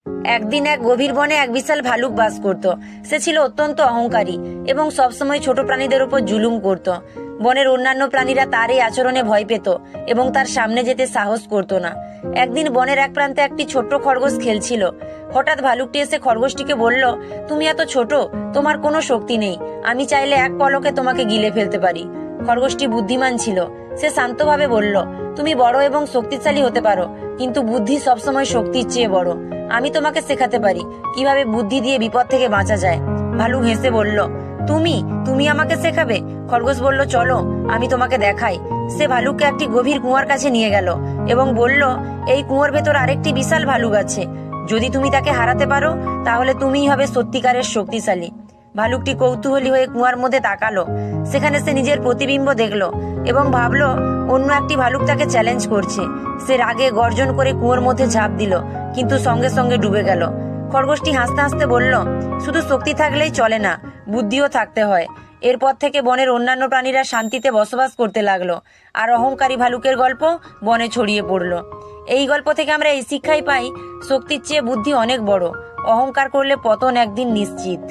একদিন এক গভীর বনে এক বিশাল ভালুক বাস করত। সে ছিল অত্যন্ত অহংকারী এবং সবসময় ছোট প্রাণীদের উপর জুলুম করত। বনের অন্যান্য প্রাণীরা তার এই আচরণে ভয় পেত এবং তার সামনে যেতে সাহস করত না। একদিন বনের এক প্রান্তে একটি ছোট্ট খরগোশ খেলছিল। হঠাৎ ভালুকটি এসে খরগোশটিকে বলল, তুমি এত ছোট, তোমার কোনো শক্তি নেই, আমি চাইলে এক পলকে তোমাকে গিলে ফেলতে পারি। খরগোশটি বুদ্ধিমান ছিল। সে শান্তভাবে বলল, তুমি বড় এবং শক্তিশালী হতে পারো, কিন্তু বুদ্ধি সবসময় শক্তির চেয়ে বড়। আমি তোমাকে শেখাতে পারি কিভাবে বুদ্ধি দিয়ে বিপদ থেকে বাঁচা যায়। ভালুক হেসে বলল, তুমি তুমি আমাকে শেখাবে? খরগোশ বলল, চলো আমি তোমাকে দেখাই। সে ভালুককে একটি গভীর কুয়ার কাছে নিয়ে গেল এবং বলল, এই কুয়োর ভেতর আরেকটি বিশাল ভালুক আছে। যদি তুমি তাকে হারাতে পারো তাহলে তুমিই হবে সত্যিকারের শক্তিশালী। ভালুকটি কৌতূহলী হয়ে কুয়ার মধ্যে তাকালো। সেখানে সে নিজের প্রতিবিম্ব দেখলো এবং ভাবলো অন্য একটি ভালুক তাকে চ্যালেঞ্জ করছে। সে রাগে গর্জন করে কুয়োর মধ্যে ঝাঁপ দিল, কিন্তু সঙ্গে সঙ্গে ডুবে গেল। খরগোশটি হাসতে হাসতে বলল, শুধু শক্তি থাকলেই চলে না, বুদ্ধিও থাকতে হয়। এরপর থেকে বনের অন্যান্য প্রাণীরা শান্তিতে বসবাস করতে লাগলো, আর অহংকারী ভালুকের গল্প বনে ছড়িয়ে পড়লো। এই গল্প থেকে আমরা এই শিক্ষাই পাই, শক্তির চেয়ে বুদ্ধি অনেক বড়। অহংকার করলে পতন একদিন নিশ্চিত।